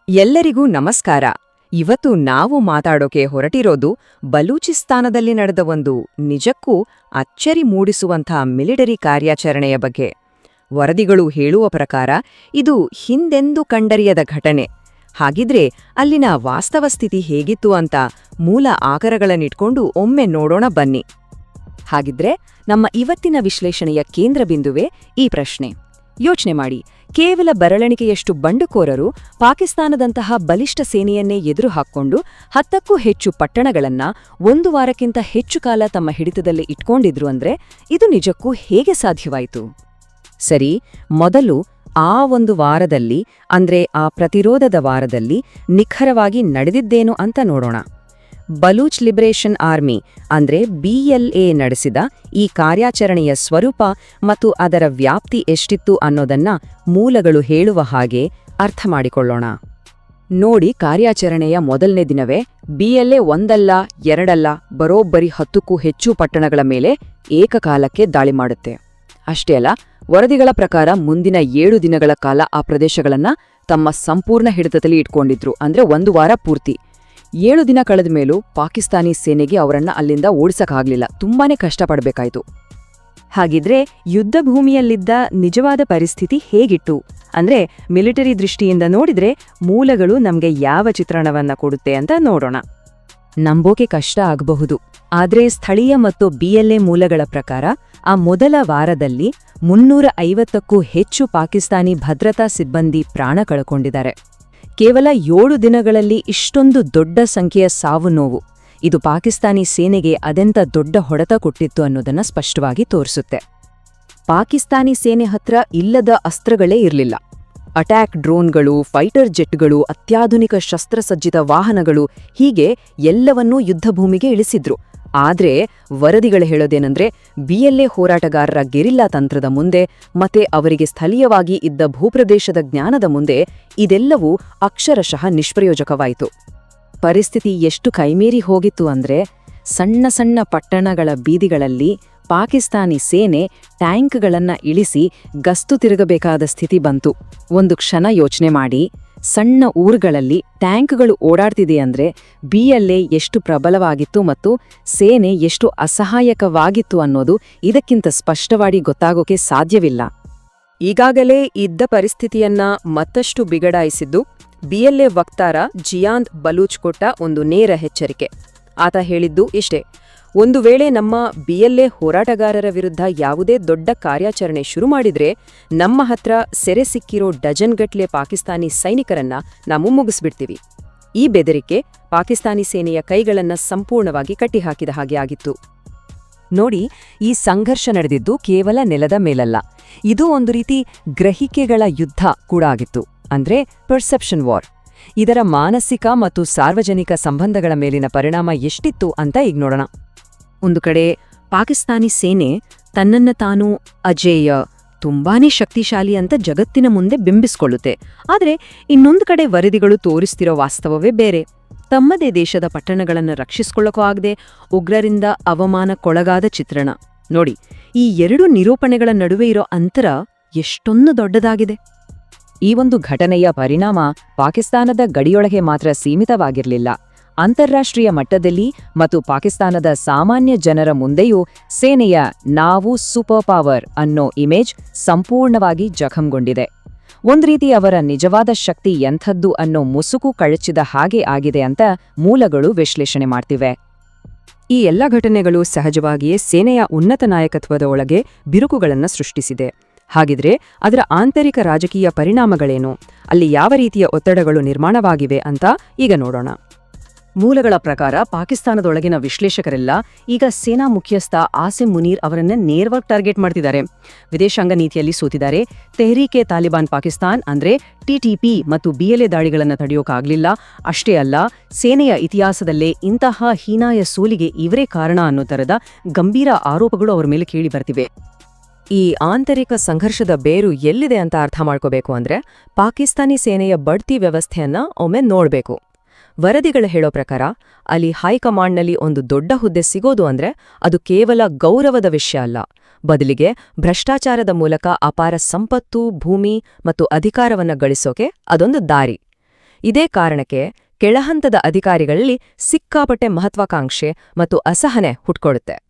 ಎಲ್ಲರಿಗೂ ನಮಸ್ಕಾರ. ಇವತ್ತು ನಾವು ಮಾತಾಡೋಕೆ ಹೊರಟಿರೋದು ಬಲೂಚಿಸ್ತಾನದಲ್ಲಿ ನಡೆದ ಒಂದು ನಿಜಕ್ಕೂ ಅಚ್ಚರಿ ಮೂಡಿಸುವಂಥ ಮಿಲಿಟರಿ ಕಾರ್ಯಾಚರಣೆಯ ಬಗ್ಗೆ. ವರದಿಗಳು ಹೇಳುವ ಪ್ರಕಾರ ಇದು ಹಿಂದೆಂದೂ ಕಂಡರಿಯದ ಘಟನೆ. ಹಾಗಿದ್ರೆ ಅಲ್ಲಿನ ವಾಸ್ತವ ಸ್ಥಿತಿ ಹೇಗಿತ್ತು ಅಂತ ಮೂಲ ಆಕರಗಳನ್ನಿಟ್ಕೊಂಡು ಒಮ್ಮೆ ನೋಡೋಣ ಬನ್ನಿ. ಹಾಗಿದ್ರೆ ನಮ್ಮ ಇವತ್ತಿನ ವಿಶ್ಲೇಷಣೆಯ ಕೇಂದ್ರಬಿಂದುವೇ ಈ ಪ್ರಶ್ನೆ. ಯೋಚನೆ ಮಾಡಿ, ಕೇವಲ ಬರವಣಿಗೆಯಷ್ಟು ಬಂಡುಕೋರರು ಪಾಕಿಸ್ತಾನದಂತಹ ಬಲಿಷ್ಠ ಸೇನೆಯನ್ನೇ ಎದುರು ಹಾಕ್ಕೊಂಡು 10ಕ್ಕೂ ಹೆಚ್ಚು ಪಟ್ಟಣಗಳನ್ನ 1 ವಾರಕ್ಕಿಂತ ಹೆಚ್ಚು ಕಾಲ ತಮ್ಮ ಹಿಡಿತದಲ್ಲಿ ಇಟ್ಕೊಂಡಿದ್ರು ಅಂದ್ರೆ ಇದು ನಿಜಕ್ಕೂ ಹೇಗೆ ಸಾಧ್ಯವಾಯಿತು? ಸರಿ, ಮೊದಲು ಆ ಒಂದು ವಾರದಲ್ಲಿ ಅಂದ್ರೆ ಆ ಪ್ರತಿರೋಧದ ವಾರದಲ್ಲಿ ನಿಖರವಾಗಿ ನಡೆದಿದ್ದೇನು ಅಂತ ನೋಡೋಣ. ಬಲೂಚ್ ಲಿಬರೇಷನ್ ಆರ್ಮಿ ಅಂದ್ರೆ BLA ನಡೆಸಿದ ಈ ಕಾರ್ಯಾಚರಣೆಯ ಸ್ವರೂಪ ಮತ್ತು ಅದರ ವ್ಯಾಪ್ತಿ ಎಷ್ಟಿತ್ತು ಅನ್ನೋದನ್ನ ಮೂಲಗಳು ಹೇಳುವ ಹಾಗೆ ಅರ್ಥ ಮಾಡಿಕೊಳ್ಳೋಣ. ನೋಡಿ, ಕಾರ್ಯಾಚರಣೆಯ ಮೊದಲನೇ ದಿನವೇ BLA 1 ಅಲ್ಲ 2 ಅಲ್ಲ ಬರೋಬ್ಬರಿ 10ಕ್ಕೂ ಹೆಚ್ಚು ಪಟ್ಟಣಗಳ ಮೇಲೆ ಏಕಕಾಲಕ್ಕೆ ದಾಳಿ ಮಾಡುತ್ತೆ. ಅಷ್ಟೇ ಅಲ್ಲ, ವರದಿಗಳ ಪ್ರಕಾರ ಮುಂದಿನ 7 ದಿನಗಳ ಕಾಲ ಆ ಪ್ರದೇಶಗಳನ್ನ ತಮ್ಮ ಸಂಪೂರ್ಣ ಹಿಡಿತದಲ್ಲಿ ಇಟ್ಕೊಂಡಿದ್ರು, ಅಂದ್ರೆ 1 ವಾರ ಪೂರ್ತಿ. 7 ದಿನ ಕಳೆದ ಮೇಲೂ ಪಾಕಿಸ್ತಾನಿ ಸೇನೆಗೆ ಅವರನ್ನ ಅಲ್ಲಿಂದ ಓಡಿಸಕ್ಕಾಗ್ಲಿಲ್ಲ, ತುಂಬಾನೇ ಕಷ್ಟಪಡಬೇಕಾಯ್ತು. ಹಾಗಿದ್ರೆ ಯುದ್ಧ ಭೂಮಿಯಲ್ಲಿದ್ದ ನಿಜವಾದ ಪರಿಸ್ಥಿತಿ ಹೇಗಿತ್ತು ಅಂದ್ರೆ ಮಿಲಿಟರಿ ದೃಷ್ಟಿಯಿಂದ ನೋಡಿದ್ರೆ ಮೂಲಗಳು ನಮ್ಗೆ ಯಾವ ಚಿತ್ರಣವನ್ನ ಕೊಡುತ್ತೆ ಅಂತ ನೋಡೋಣ. ನಂಬೋಕೆ ಕಷ್ಟ ಆಗಬಹುದು, ಆದ್ರೆ ಸ್ಥಳೀಯ ಮತ್ತು BLA ಮೂಲಗಳ ಪ್ರಕಾರ ಆ ಮೊದಲ ವಾರದಲ್ಲಿ 350ಕ್ಕೂ ಹೆಚ್ಚು ಪಾಕಿಸ್ತಾನಿ ಭದ್ರತಾ ಸಿಬ್ಬಂದಿ ಪ್ರಾಣ ಕಳ್ಕೊಂಡಿದ್ದಾರೆ. ಕೇವಲ 7 ದಿನಗಳಲ್ಲಿ ಇಷ್ಟೊಂದು ದೊಡ್ಡ ಸಂಖ್ಯೆಯ ಸಾವು ನೋವು, ಇದು ಪಾಕಿಸ್ತಾನಿ ಸೇನೆಗೆ ಅದೆಂತ ದೊಡ್ಡ ಹೊಡೆತ ಕೊಟ್ಟಿತ್ತು ಅನ್ನೋದನ್ನ ಸ್ಪಷ್ಟವಾಗಿ ತೋರಿಸುತ್ತೆ. ಪಾಕಿಸ್ತಾನಿ ಸೇನೆ ಹತ್ರ ಇಲ್ಲದ ಅಸ್ತ್ರಗಳೇ ಇರಲಿಲ್ಲ. ಅಟ್ಯಾಕ್ ಡ್ರೋನ್ಗಳು, ಫೈಟರ್ ಜೆಟ್ಗಳು, ಅತ್ಯಾಧುನಿಕ ಶಸ್ತ್ರಸಜ್ಜಿತ ವಾಹನಗಳು, ಹೀಗೆ ಎಲ್ಲವನ್ನೂ ಯುದ್ಧಭೂಮಿಗೆ ಇಳಿಸಿದ್ರು. ಆದ್ರೆ ವರದಿಗಳು ಹೇಳೋದೇನೆಂದ್ರೆ BLA ಹೋರಾಟಗಾರರ ಗೆರಿಲ್ಲಾ ತಂತ್ರದ ಮುಂದೆ ಮತ್ತೆ ಅವರಿಗೆ ಸ್ಥಳೀಯವಾಗಿ ಇದ್ದ ಭೂಪ್ರದೇಶದ ಜ್ಞಾನದ ಮುಂದೆ ಇದೆಲ್ಲವೂ ಅಕ್ಷರಶಃ ನಿಷ್ಪ್ರಯೋಜಕವಾಯಿತು. ಪರಿಸ್ಥಿತಿ ಎಷ್ಟು ಕೈಮೀರಿ ಹೋಗಿತ್ತು ಅಂದ್ರೆ ಸಣ್ಣ ಸಣ್ಣ ಪಟ್ಟಣಗಳ ಬೀದಿಗಳಲ್ಲಿ ಪಾಕಿಸ್ತಾನಿ ಸೇನೆ ಟ್ಯಾಂಕ್ಗಳನ್ನ ಇಳಿಸಿ ಗಸ್ತು ತಿರುಗಬೇಕಾದ ಸ್ಥಿತಿ ಬಂತು. ಒಂದು ಕ್ಷಣ ಯೋಚನೆ ಮಾಡಿ, ಸಣ್ಣ ಊರುಗಳಲ್ಲಿ ಟ್ಯಾಂಕ್ಗಳು ಓಡಾಡ್ತಿದೆಯಂದ್ರೆ BLA ಎಷ್ಟು ಪ್ರಬಲವಾಗಿತ್ತು ಮತ್ತು ಸೇನೆ ಎಷ್ಟು ಅಸಹಾಯಕವಾಗಿತ್ತು ಅನ್ನೋದು ಇದಕ್ಕಿಂತ ಸ್ಪಷ್ಟವಾಗಿ ಗೊತ್ತಾಗೋಕೆ ಸಾಧ್ಯವಿಲ್ಲ. ಈಗಾಗಲೇ ಇದ್ದ ಪರಿಸ್ಥಿತಿಯನ್ನ ಮತ್ತಷ್ಟು ಬಿಗಡಾಯಿಸಿದ್ದು BLA ವಕ್ತಾರ ಜಿಯಾಂದ್ ಬಲೂಚ್ ಕೊಟ್ಟ ಒಂದು ನೇರ ಎಚ್ಚರಿಕೆ. ಆತ ಹೇಳಿದ್ದು ಇಷ್ಟೇ: ಒಂದು ವೇಳೆ ನಮ್ಮ BLA ಹೋರಾಟಗಾರರ ವಿರುದ್ಧ ಯಾವುದೇ ದೊಡ್ಡ ಕಾರ್ಯಾಚರಣೆ ಶುರು ಮಾಡಿದ್ರೆ ನಮ್ಮ ಹತ್ರ ಸೆರೆ ಸಿಕ್ಕಿರೋ ಡಜನ್ಗಟ್ಲೆ ಪಾಕಿಸ್ತಾನಿ ಸೈನಿಕರನ್ನ ನಾವು ಮುಗಿಸ್ಬಿಡ್ತೀವಿ. ಈ ಬೆದರಿಕೆ ಪಾಕಿಸ್ತಾನಿ ಸೇನೆಯ ಕೈಗಳನ್ನ ಸಂಪೂರ್ಣವಾಗಿ ಕಟ್ಟಿಹಾಕಿದ ಹಾಗೆ ಆಗಿತ್ತು. ನೋಡಿ, ಈ ಸಂಘರ್ಷ ನಡೆದಿದ್ದು ಕೇವಲ ನೆಲದ ಮೇಲಲ್ಲ, ಇದು ಒಂದು ರೀತಿ ಗ್ರಹಿಕೆಗಳ ಯುದ್ಧ ಕೂಡ ಆಗಿತ್ತು, ಅಂದ್ರೆ ಪರ್ಸೆಪ್ಷನ್ ವಾರ್. ಇದರ ಮಾನಸಿಕ ಮತ್ತು ಸಾರ್ವಜನಿಕ ಸಂಬಂಧಗಳ ಮೇಲಿನ ಪರಿಣಾಮ ಎಷ್ಟಿತ್ತು ಅಂತ ಈಗ ನೋಡೋಣ. ಒಂದು ಕಡೆ ಪಾಕಿಸ್ತಾನಿ ಸೇನೆ ತನ್ನನ್ನ ತಾನು ಅಜೇಯ, ತುಂಬಾನೇ ಶಕ್ತಿಶಾಲಿ ಅಂತ ಜಗತ್ತಿನ ಮುಂದೆ ಬಿಂಬಿಸ್ಕೊಳ್ಳುತ್ತೆ. ಆದ್ರೆ ಇನ್ನೊಂದು ಕಡೆ ವರದಿಗಳು ತೋರಿಸ್ತಿರೋ ವಾಸ್ತವವೇ ಬೇರೆ. ತಮ್ಮದೇ ದೇಶದ ಪಟ್ಟಣಗಳನ್ನು ರಕ್ಷಿಸ್ಕೊಳ್ಳೋಕೂ ಆಗದೆ ಉಗ್ರರಿಂದ ಅವಮಾನಕ್ಕೊಳಗಾದ ಚಿತ್ರಣ. ನೋಡಿ, ಈ 2 ನಿರೂಪಣೆಗಳ ನಡುವೆ ಇರೋ ಅಂತರ ಎಷ್ಟೊಂದು ದೊಡ್ಡದಾಗಿದೆ. ಈ ಒಂದು ಘಟನೆಯ ಪರಿಣಾಮ ಪಾಕಿಸ್ತಾನದ ಗಡಿಯೊಳಗೆ ಮಾತ್ರ ಸೀಮಿತವಾಗಿರಲಿಲ್ಲ. ಅಂತಾರಾಷ್ಟ್ರೀಯ ಮಟ್ಟದಲ್ಲಿ ಮತ್ತು ಪಾಕಿಸ್ತಾನದ ಸಾಮಾನ್ಯ ಜನರ ಮುಂದೆಯೂ ಸೇನೆಯ ನಾವು ಸೂಪರ್ ಪವರ್ ಅನ್ನೋ ಇಮೇಜ್ ಸಂಪೂರ್ಣವಾಗಿ ಜಖಂಗೊಂಡಿದೆ. ಒಂದು ರೀತಿ ಅವರ ನಿಜವಾದ ಶಕ್ತಿ ಎಂಥದ್ದು ಅನ್ನೋ ಮುಸುಕು ಕಳಚಿದ ಹಾಗೆ ಆಗಿದೆ ಅಂತ ಮೂಲಗಳು ವಿಶ್ಲೇಷಣೆ ಮಾಡ್ತಿವೆ. ಈ ಎಲ್ಲ ಘಟನೆಗಳು ಸಹಜವಾಗಿಯೇ ಸೇನೆಯ ಉನ್ನತ ನಾಯಕತ್ವದ ಒಳಗೆ ಬಿರುಕುಗಳನ್ನು ಸೃಷ್ಟಿಸಿದೆ. ಹಾಗಿದ್ರೆ ಅದರ ಆಂತರಿಕ ರಾಜಕೀಯ ಪರಿಣಾಮಗಳೇನು, ಅಲ್ಲಿ ಯಾವ ರೀತಿಯ ಒತ್ತಡಗಳು ನಿರ್ಮಾಣವಾಗಿವೆ ಅಂತ ಈಗ ನೋಡೋಣ. ಮೂಲಗಳ ಪ್ರಕಾರ ಪಾಕಿಸ್ತಾನದೊಳಗಿನ ವಿಶ್ಲೇಷಕರೆಲ್ಲ ಈಗ ಸೇನಾ ಮುಖ್ಯಸ್ಥ ಆಸಿಮ್ ಮುನೀರ್ ಅವರನ್ನ ನೇರವಾಗಿ ಟಾರ್ಗೆಟ್ ಮಾಡ್ತಿದ್ದಾರೆ. ವಿದೇಶಾಂಗ ನೀತಿಯಲ್ಲಿ ಸೋತಿದ್ದಾರೆ. ತೆಹ್ರೀಕೆ ತಾಲಿಬಾನ್ ಪಾಕಿಸ್ತಾನ್ ಅಂದ್ರೆ TTP ಮತ್ತು BLA ದಾಳಿಗಳನ್ನು ತಡೆಯೋಕಾಗ್ಲಿಲ್ಲ. ಅಷ್ಟೇ ಅಲ್ಲ, ಸೇನೆಯ ಇತಿಹಾಸದಲ್ಲೇ ಇಂತಹ ಹೀನಾಯ ಸೋಲಿಗೆ ಇವರೇ ಕಾರಣ ಅನ್ನೋ ತರದ ಗಂಭೀರ ಆರೋಪಗಳು ಅವರ ಮೇಲೆ ಕೇಳಿ ಬರ್ತಿವೆ. ಈ ಆಂತರಿಕ ಸಂಘರ್ಷದ ಬೇರು ಎಲ್ಲಿದೆ ಅಂತ ಅರ್ಥ ಮಾಡ್ಕೋಬೇಕು ಅಂದ್ರೆ ಪಾಕಿಸ್ತಾನಿ ಸೇನೆಯ ಬಡ್ತಿ ವ್ಯವಸ್ಥೆಯನ್ನ ಒಮ್ಮೆ ನೋಡ್ಬೇಕು. ವರದಿಗಳು ಹೇಳೋ ಪ್ರಕಾರ ಅಲ್ಲಿ ಹೈಕಮಾಂಡ್ನಲ್ಲಿ ಒಂದು ದೊಡ್ಡ ಹುದ್ದೆ ಸಿಗೋದು ಅಂದ್ರೆ ಅದು ಕೇವಲ ಗೌರವದ ವಿಷಯ ಅಲ್ಲ, ಬದಲಿಗೆ ಭ್ರಷ್ಟಾಚಾರದ ಮೂಲಕ ಅಪಾರ ಸಂಪತ್ತು, ಭೂಮಿ ಮತ್ತು ಅಧಿಕಾರವನ್ನ ಗಳಿಸೋಕೆ ಅದೊಂದು ದಾರಿ. ಇದೇ ಕಾರಣಕ್ಕೆ ಕೆಳಹಂತದ ಅಧಿಕಾರಿಗಳಲ್ಲಿ ಸಿಕ್ಕಾಪಟ್ಟೆ ಮಹತ್ವಾಕಾಂಕ್ಷೆ ಮತ್ತು ಅಸಹನೆ ಹುಟ್ಕೊಳ್ಳುತ್ತೆ.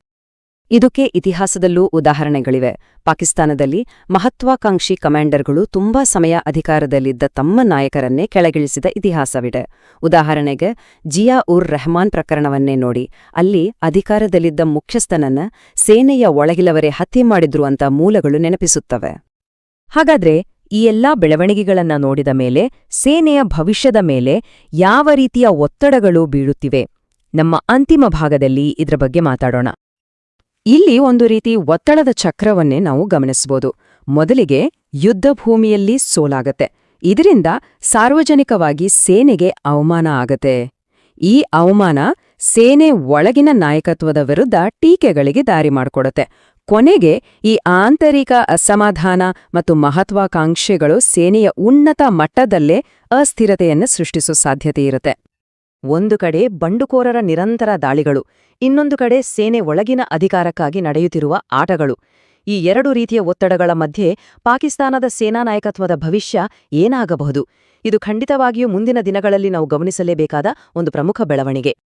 ಇದಕ್ಕೆ ಇತಿಹಾಸದಲ್ಲೂ ಉದಾಹರಣೆಗಳಿವೆ. ಪಾಕಿಸ್ತಾನದಲ್ಲಿ ಮಹತ್ವಾಕಾಂಕ್ಷಿ ಕಮಾಂಡರ್ಗಳು ತುಂಬಾ ಸಮಯ ಅಧಿಕಾರದಲ್ಲಿದ್ದ ತಮ್ಮ ನಾಯಕರನ್ನೇ ಕೆಳಗಿಳಿಸಿದ ಇತಿಹಾಸವಿದೆ. ಉದಾಹರಣೆಗೆ ಜಿಯಾ-ಉರ್-ರೆಹಮಾನ್ ಪ್ರಕರಣವನ್ನೇ ನೋಡಿ. ಅಲ್ಲಿ ಅಧಿಕಾರದಲ್ಲಿದ್ದ ಮುಖ್ಯಸ್ಥನನ್ನ ಸೇನೆಯ ಒಳಗಿಲವರೇ ಹತ್ಯೆ ಮಾಡಿದ್ರು ಅಂತ ಮೂಲಗಳು ನೆನಪಿಸುತ್ತವೆ. ಹಾಗಾದ್ರೆ ಈ ಎಲ್ಲಾ ಬೆಳವಣಿಗೆಗಳನ್ನ ನೋಡಿದ ಮೇಲೆ ಸೇನೆಯ ಭವಿಷ್ಯದ ಮೇಲೆ ಯಾವ ರೀತಿಯ ಒತ್ತಡಗಳು ಬೀಳುತ್ತಿವೆ? ನಮ್ಮ ಅಂತಿಮ ಭಾಗದಲ್ಲಿ ಇದ್ರ ಬಗ್ಗೆ ಮಾತಾಡೋಣ. ಇಲ್ಲಿ ಒಂದು ರೀತಿ ಒತ್ತಡದ ಚಕ್ರವನ್ನೇ ನಾವು ಗಮನಿಸಬಹುದು. ಮೊದಲಿಗೆ ಯುದ್ಧಭೂಮಿಯಲ್ಲಿ ಸೋಲಾಗತ್ತೆ. ಇದರಿಂದ ಸಾರ್ವಜನಿಕವಾಗಿ ಸೇನೆಗೆ ಅವಮಾನ ಆಗತ್ತೆ. ಈ ಅವಮಾನ ಸೇನೆ ಒಳಗಿನ ನಾಯಕತ್ವದ ವಿರುದ್ಧ ಟೀಕೆಗಳಿಗೆ ದಾರಿ ಮಾಡಿಕೊಡುತ್ತೆ. ಕೊನೆಗೆ ಈ ಆಂತರಿಕ ಅಸಮಾಧಾನ ಮತ್ತು ಮಹತ್ವಾಕಾಂಕ್ಷೆಗಳು ಸೇನೆಯ ಉನ್ನತ ಮಟ್ಟದಲ್ಲೇ ಅಸ್ಥಿರತೆಯನ್ನು ಸೃಷ್ಟಿಸೋ ಸಾಧ್ಯತೆಯಿರುತ್ತೆ. ಒಂದು ಕಡೆ ಬಂಡುಕೋರರ ನಿರಂತರ ದಾಳಿಗಳು, ಇನ್ನೊಂದು ಕಡೆ ಸೇನೆ ಒಳಗಿನ ಅಧಿಕಾರಕ್ಕಾಗಿ ನಡೆಯುತ್ತಿರುವ ಆಟಗಳು. ಈ ಎರಡು ರೀತಿಯ ಒತ್ತಡಗಳ ಮಧ್ಯೆ ಪಾಕಿಸ್ತಾನದ ಸೇನಾ ನಾಯಕತ್ವದ ಭವಿಷ್ಯ ಏನಾಗಬಹುದು? ಇದು ಖಂಡಿತವಾಗಿಯೂ ಮುಂದಿನ ದಿನಗಳಲ್ಲಿ ನಾವು ಗಮನಿಸಲೇಬೇಕಾದ ಒಂದು ಪ್ರಮುಖ ಬೆಳವಣಿಗೆ.